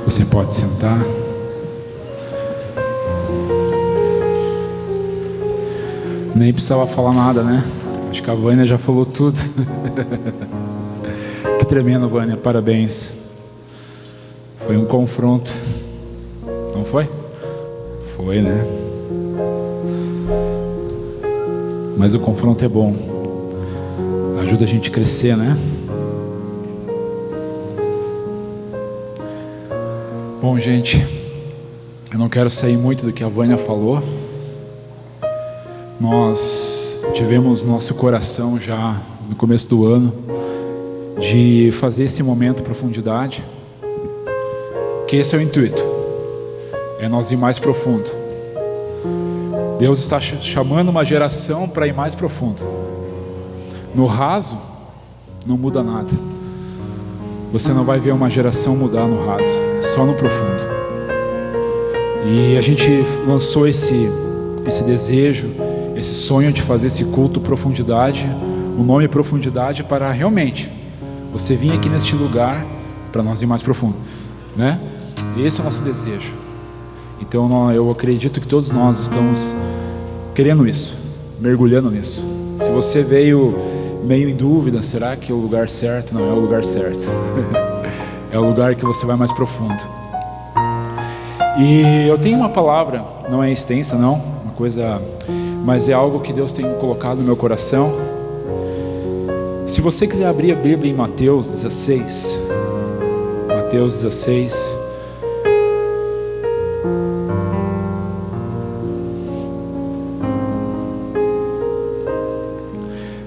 Você pode sentar. Nem precisava falar nada, né? Acho que a Vânia já falou tudo. Que tremendo, Vânia, parabéns. Foi um confronto. Não foi? Foi, né? Mas o confronto é bom. Ajuda a gente a crescer, né? Bom, gente, eu não quero sair muito do que a Vânia falou. Nós tivemos nosso coração já no começo do ano de fazer esse momento de profundidade, que esse é o intuito, é nós ir mais profundo. Deus está chamando uma geração para ir mais profundo. No raso não muda nada. Você não vai ver uma geração mudar no raso, é só no profundo. E a gente lançou esse desejo, esse sonho de fazer esse culto profundidade, o nome profundidade, para realmente você vir aqui neste lugar para nós ir mais profundo, né? Esse é o nosso desejo. Então eu acredito que todos nós estamos querendo isso, mergulhando nisso. Se você veio meio em dúvida, será que é o lugar certo? Não é o lugar certo. É o lugar que você vai mais profundo. E eu tenho uma palavra, não é extensa não, uma coisa, mas é algo que Deus tem colocado no meu coração. Se você quiser abrir a Bíblia em Mateus 16, Mateus 16,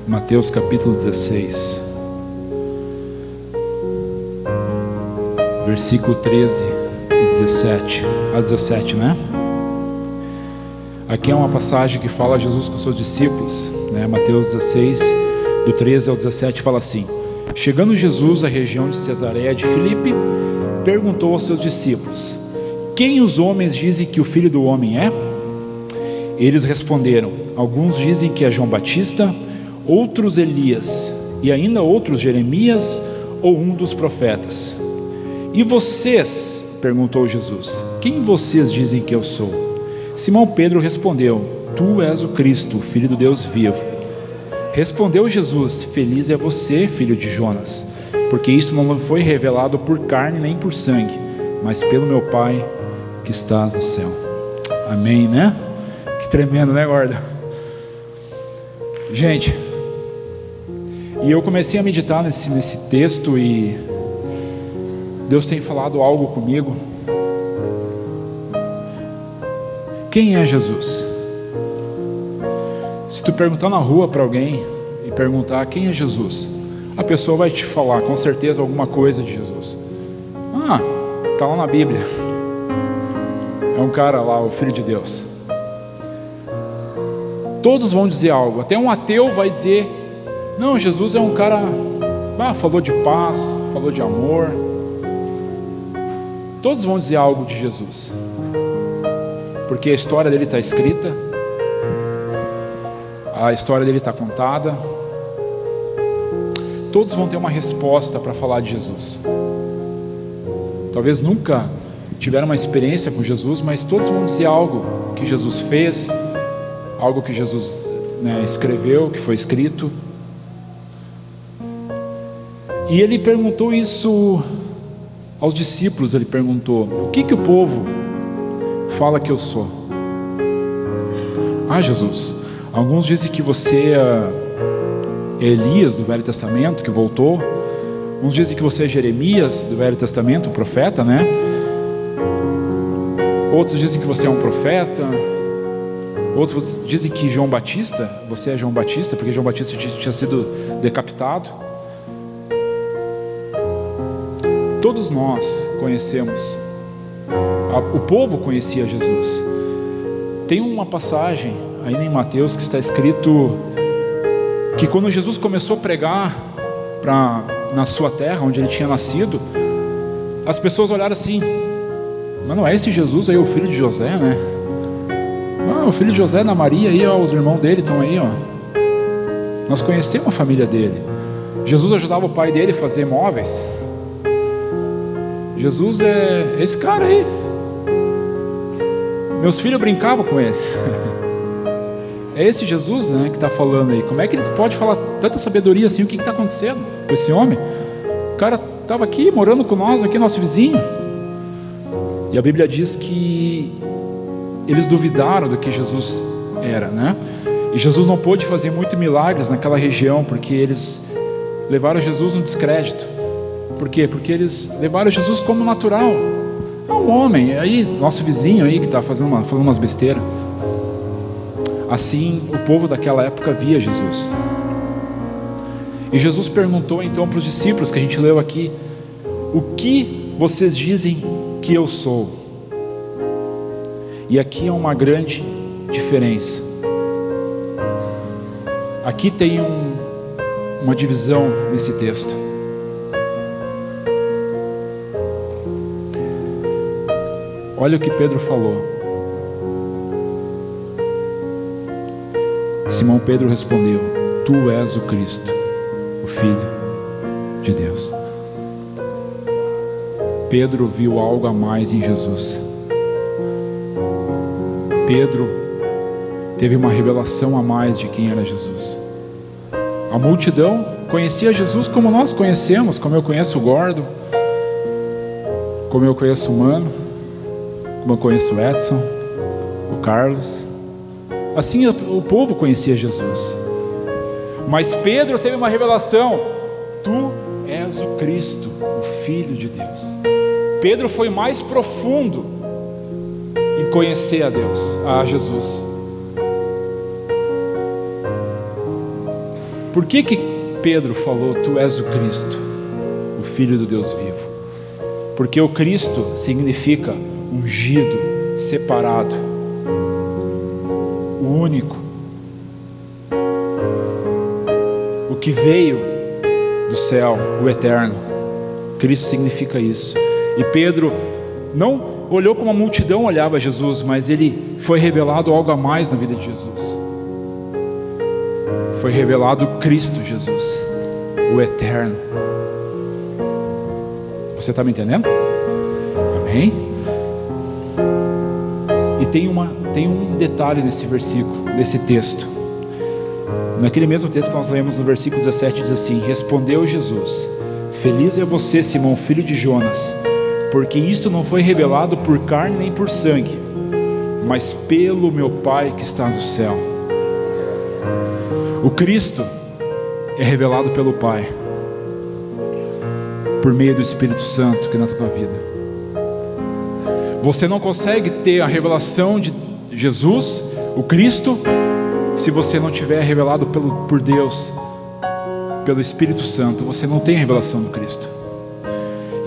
Mateus capítulo 16, versículo 13 e 17 a 17, né? Aqui é uma passagem que fala Jesus com seus discípulos, né? Mateus 16, do 13 ao 17, fala assim: chegando Jesus à região de Cesareia de Filipe, perguntou aos seus discípulos: quem os homens dizem que o Filho do Homem é? Eles responderam: alguns dizem que é João Batista, outros Elias, e ainda outros Jeremias ou um dos profetas. E vocês? Perguntou Jesus: quem vocês dizem que eu sou? Simão Pedro respondeu: tu és o Cristo, o Filho do Deus vivo. Respondeu Jesus: feliz é você, filho de Jonas, porque isto não foi revelado por carne nem por sangue, mas pelo meu Pai que estás no céu. Amém, né? Que tremendo, né, guarda? Gente, e eu comecei a meditar nesse texto e Deus tem falado algo comigo. Quem é Jesus? Se tu perguntar na rua para alguém e perguntar quem é Jesus, a pessoa vai te falar com certeza alguma coisa de Jesus. Ah, está lá na Bíblia. É um cara lá, o Filho de Deus. Todos vão dizer algo. Até um ateu vai dizer: não, Jesus é um cara, falou de paz, falou de amor. Todos vão dizer algo de Jesus, porque a história dele está escrita, a história dele está contada. Todos vão ter uma resposta para falar de Jesus. Talvez nunca tiveram uma experiência com Jesus, mas todos vão dizer algo que Jesus fez, algo que Jesus, escreveu, que foi escrito. E ele perguntou isso aos discípulos. Ele perguntou: o que o povo fala que eu sou? Ah, Jesus, alguns dizem que você é Elias do Velho Testamento, que voltou. Uns dizem que você é Jeremias do Velho Testamento, o profeta, né? Outros dizem que você é um profeta. Outros dizem que João Batista, você é João Batista, porque João Batista tinha sido decapitado. Todos nós conhecemos, o povo conhecia Jesus. Tem uma passagem aí em Mateus que está escrito que quando Jesus começou a pregar na sua terra, onde ele tinha nascido, as pessoas olharam assim: mas não é esse Jesus aí o filho de José, né? O filho de José, da Maria aí, ó, os irmãos dele estão aí, ó. Nós conhecemos a família dele. Jesus ajudava o pai dele a fazer móveis. Jesus é esse cara aí. Meus filhos brincavam com ele. É esse Jesus, né, que está falando aí. Como é que ele pode falar tanta sabedoria assim? O que está acontecendo com esse homem? O cara estava aqui, morando com nós, aqui, nosso vizinho. E a Bíblia diz que eles duvidaram do que Jesus era, né? E Jesus não pôde fazer muitos milagres naquela região, porque eles levaram Jesus no descrédito. Por quê? Porque eles levaram Jesus como natural. É um homem, aí, nosso vizinho aí que está falando umas besteiras. Assim, o povo daquela época via Jesus. E Jesus perguntou então para os discípulos, que a gente leu aqui: o que vocês dizem que eu sou? E aqui é uma grande diferença. Aqui tem uma divisão nesse texto. Olha o que Pedro falou. Simão Pedro respondeu: Tu és o Cristo, o Filho de Deus. Pedro viu algo a mais em Jesus. Pedro teve uma revelação a mais de quem era Jesus. A multidão conhecia Jesus como nós conhecemos, como eu conheço o Gordo, como eu conheço o Mano, como eu conheço o Edson, o Carlos. Assim o povo conhecia Jesus. Mas Pedro teve uma revelação: Tu és o Cristo, o Filho de Deus. Pedro foi mais profundo em conhecer a Deus, a Jesus. Por que Pedro falou: Tu és o Cristo, o Filho do Deus vivo? Porque o Cristo significa ungido, separado, o único, o que veio do céu, o eterno. Cristo significa isso. E Pedro não olhou como a multidão olhava Jesus, mas ele foi revelado algo a mais na vida de Jesus. Foi revelado Cristo Jesus, o eterno. Você está me entendendo? Amém? E tem um detalhe nesse versículo, nesse texto. Naquele mesmo texto que nós lemos no versículo 17, diz assim: Respondeu Jesus: Feliz é você, Simão, filho de Jonas, porque isto não foi revelado por carne nem por sangue, mas pelo meu Pai que está no céu. O Cristo é revelado pelo Pai, por meio do Espírito Santo que entra na tua vida. Você não consegue ter a revelação de Jesus, o Cristo, se você não tiver revelado por Deus, pelo Espírito Santo. Você não tem a revelação do Cristo.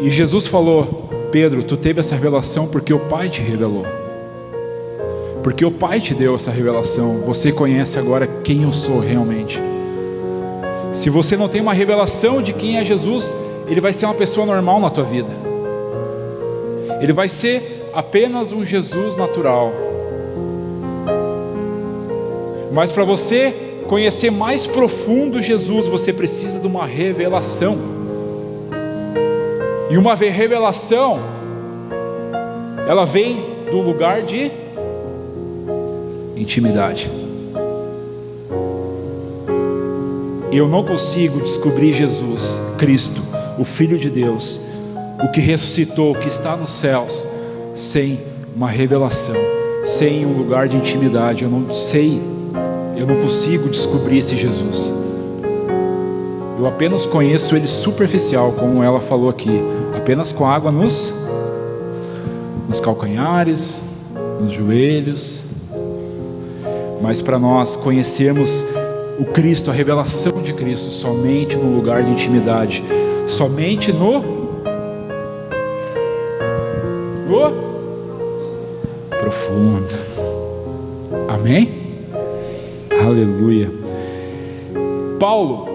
E Jesus falou: Pedro, tu teve essa revelação porque o Pai te revelou, porque o Pai te deu essa revelação. Você conhece agora quem eu sou realmente. Se você não tem uma revelação de quem é Jesus, ele vai ser uma pessoa normal na tua vida. Ele vai ser apenas um Jesus natural. Mas para você conhecer mais profundo Jesus, você precisa de uma revelação. E uma revelação, ela vem do lugar de intimidade. Eu não consigo descobrir Jesus, Cristo, o Filho de Deus, o que ressuscitou, o que está nos céus, sem uma revelação, sem um lugar de intimidade. Eu não sei, eu não consigo descobrir esse Jesus. Eu apenas conheço ele superficial, como ela falou aqui, apenas com água nos calcanhares, nos joelhos. Mas para nós conhecermos o Cristo, a revelação de Cristo, somente no lugar de intimidade, somente no profundo. Amém? Aleluia. Paulo,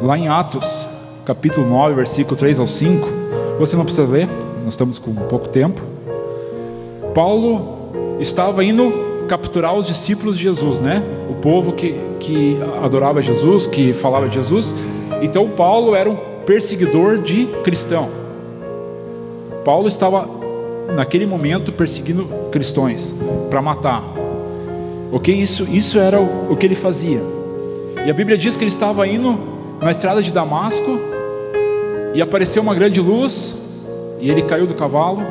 lá em Atos, capítulo 9, versículo 3 ao 5, você não precisa ler, nós estamos com pouco tempo. Paulo estava indo capturar os discípulos de Jesus, né? O povo que adorava Jesus, que falava de Jesus. Então Paulo era um perseguidor de cristão. Paulo estava naquele momento perseguindo cristãos para matar. Ok? Isso era o que ele fazia. E a Bíblia diz que ele estava indo na estrada de Damasco e apareceu uma grande luz e ele caiu do cavalo.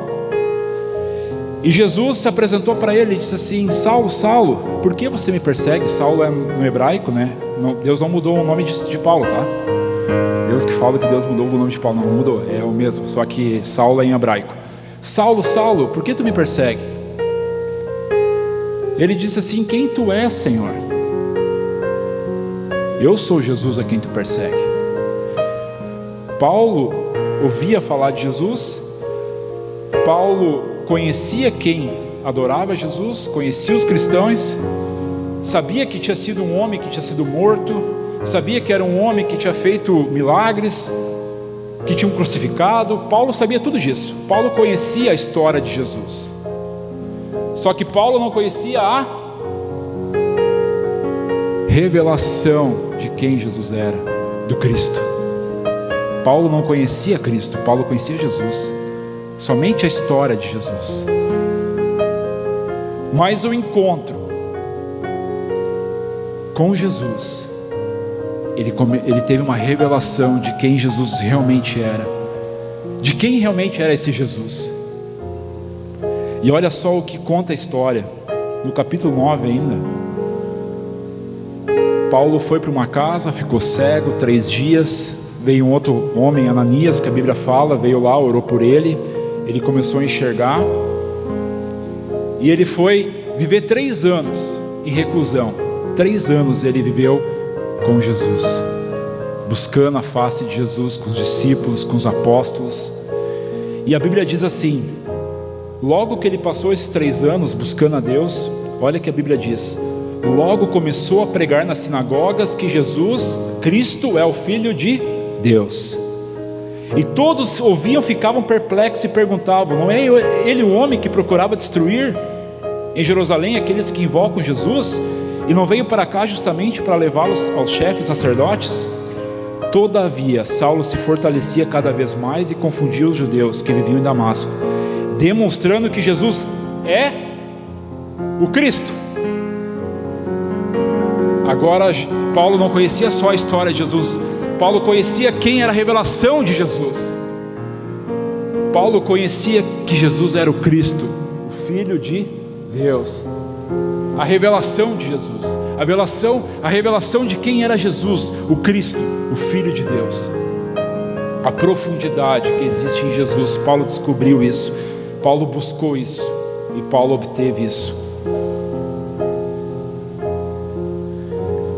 E Jesus se apresentou para ele e disse assim: Saulo, Saulo, por que você me persegue? Saulo é no hebraico, né? Deus não mudou o nome de Paulo, tá? Deus que fala que Deus mudou o nome de Paulo, não mudou, é o mesmo, só que Saulo é em hebraico. Saulo, Saulo, por que tu me persegue? Ele disse assim: quem tu és, Senhor? Eu sou Jesus a quem tu persegue. Paulo ouvia falar de Jesus, Paulo conhecia quem adorava Jesus, conhecia os cristãos, sabia que tinha sido um homem que tinha sido morto, sabia que era um homem que tinha feito milagres, que tinha um crucificado. Paulo sabia tudo disso. Paulo conhecia a história de Jesus. Só que Paulo não conhecia a revelação de quem Jesus era, do Cristo. Paulo não conhecia Cristo, Paulo conhecia Jesus, somente a história de Jesus. Mas o encontro com Jesus, ele teve uma revelação de quem Jesus realmente era, de quem realmente era esse Jesus. E olha só o que conta a história, no capítulo 9 ainda. Paulo foi para uma casa, ficou cego 3 dias, veio um outro homem, Ananias, que a Bíblia fala, veio lá, orou por ele, ele começou a enxergar, e ele foi viver 3 anos em reclusão. 3 anos ele viveu com Jesus, buscando a face de Jesus, com os discípulos, com os apóstolos. E a Bíblia diz assim: logo que ele passou esses 3 anos buscando a Deus, olha que a Bíblia diz: logo começou a pregar nas sinagogas que Jesus Cristo é o Filho de Deus. E todos ouviam, ficavam perplexos e perguntavam: não é ele o homem que procurava destruir em Jerusalém aqueles que invocam Jesus, e não veio para cá justamente para levá-los aos chefes sacerdotes? Todavia Saulo se fortalecia cada vez mais e confundia os judeus que viviam em Damasco, demonstrando que Jesus é o Cristo. Agora Paulo não conhecia só a história de Jesus, Paulo conhecia quem era a revelação de Jesus. Paulo conhecia que Jesus era o Cristo, o Filho de Deus. A revelação de Jesus, a revelação de quem era Jesus, o Cristo, o Filho de Deus. A profundidade que existe em Jesus, Paulo descobriu isso, Paulo buscou isso e Paulo obteve isso.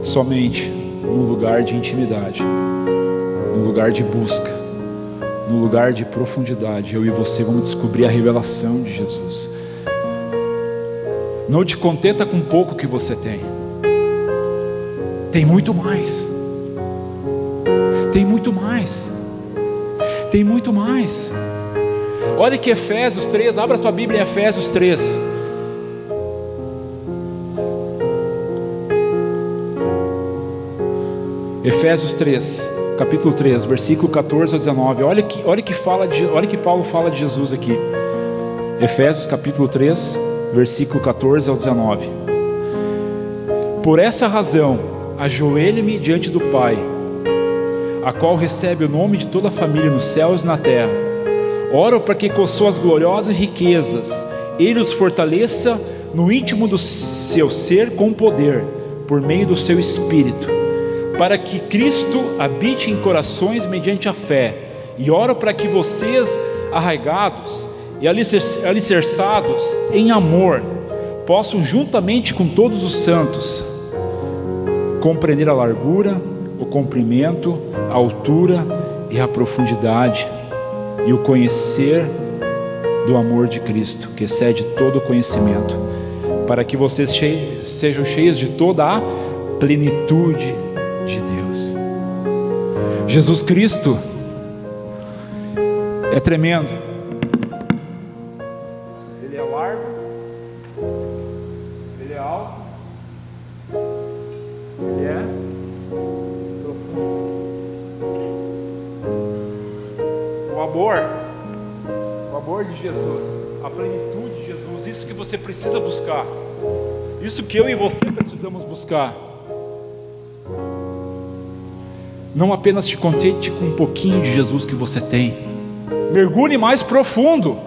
Somente num lugar de intimidade, num lugar de busca, num lugar de profundidade, eu e você vamos descobrir a revelação de Jesus. Não te contenta com pouco que você tem, tem muito mais, tem muito mais, tem muito mais. Olha que Efésios 3, abra a tua Bíblia em Efésios 3. Efésios 3, capítulo 3, versículo 14 a 19. Olha que Paulo fala de Jesus aqui. Efésios capítulo 3, versículo 14 ao 19. Por essa razão, ajoelhe-me diante do Pai, a qual recebe o nome de toda a família nos céus e na terra. Oro para que com suas gloriosas riquezas Ele os fortaleça no íntimo do seu ser com poder, por meio do seu Espírito, para que Cristo habite em corações mediante a fé. E oro para que vocês, arraigados e alicerçados em amor, possam juntamente com todos os santos compreender a largura, o comprimento, a altura e a profundidade, e o conhecer do amor de Cristo, que excede todo o conhecimento, para que vocês sejam cheios de toda a plenitude de Deus. Jesus Cristo é tremendo. Ele é largo, Ele é alto, Ele é profundo. O sabor de Jesus, a plenitude de Jesus, isso que você precisa buscar, isso que eu e você precisamos buscar. Não apenas te contente com um pouquinho de Jesus que você tem, mergulhe mais profundo,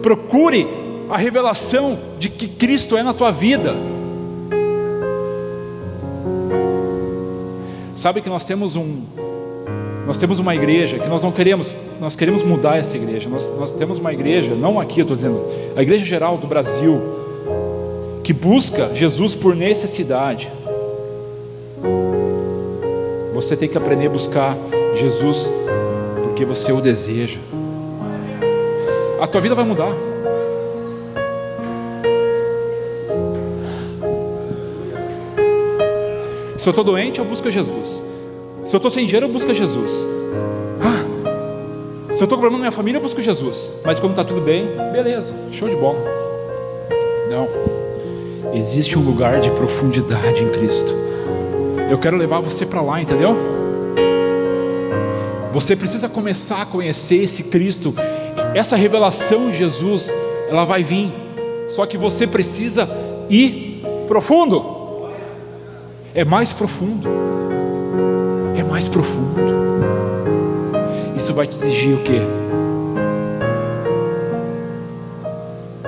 procure a revelação de que Cristo é na tua vida. Sabe que nós temos uma igreja que nós queremos mudar essa igreja. Nós temos uma igreja, não aqui eu estou dizendo, a igreja geral do Brasil, que busca Jesus por necessidade. Você tem que aprender a buscar Jesus porque você o deseja. A tua vida vai mudar. Se eu estou doente, eu busco Jesus. Se eu estou sem dinheiro, eu busco Jesus. Se eu estou com problema na minha família, eu busco Jesus. Mas quando está tudo bem, beleza, show de bola. Não, existe um lugar de profundidade em Cristo. Eu quero levar você para lá, entendeu? Você precisa começar a conhecer esse Cristo. Essa revelação de Jesus, ela vai vir. Só que você precisa ir profundo. É mais profundo. É mais profundo. Isso vai te exigir o quê?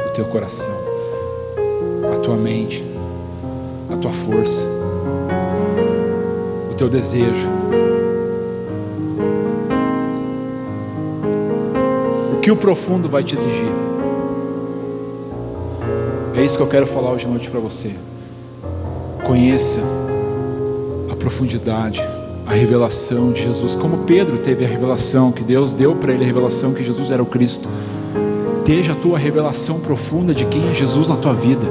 O teu coração, a tua mente, a tua força, o teu desejo. O que o profundo vai te exigir? É isso que eu quero falar hoje à noite para você. Conheça a profundidade, a revelação de Jesus, como Pedro teve a revelação, que Deus deu para ele a revelação que Jesus era o Cristo. Esteja a tua revelação profunda de quem é Jesus na tua vida.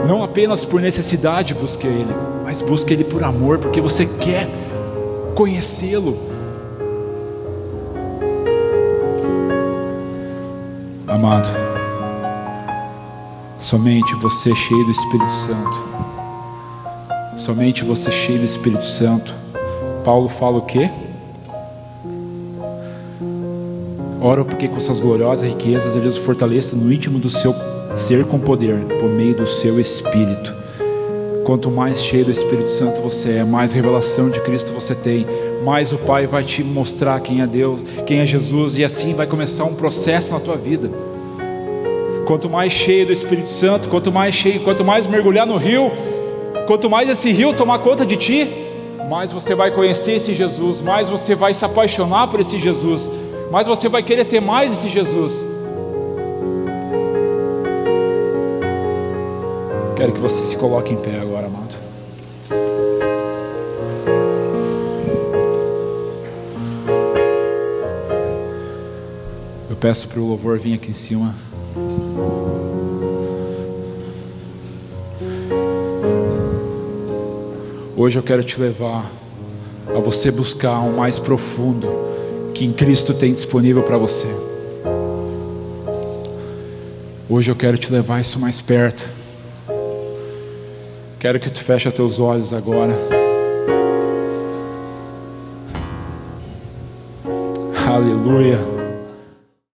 Não apenas por necessidade busque Ele, mas busque Ele por amor, porque você quer conhecê-lo. Amado, somente você cheio do Espírito Santo, somente você cheio do Espírito Santo. Paulo fala o quê? Ora porque com suas gloriosas riquezas Ele os fortaleça no íntimo do seu ser com poder, por meio do seu Espírito. Quanto mais cheio do Espírito Santo você é, mais revelação de Cristo você tem, mais o Pai vai te mostrar quem é Deus, quem é Jesus, e assim vai começar um processo na tua vida. Quanto mais cheio do Espírito Santo, quanto mais mergulhar no rio, quanto mais esse rio tomar conta de ti, mais você vai conhecer esse Jesus, mais você vai se apaixonar por esse Jesus, mais você vai querer ter mais esse Jesus. Quero que você se coloque em pé agora, amado. Eu peço para o louvor vir aqui em cima. Hoje eu quero te levar a você buscar o mais profundo que em Cristo tem disponível para você. Hoje eu quero te levar isso mais perto. Quero que tu feche os teus olhos agora. Aleluia.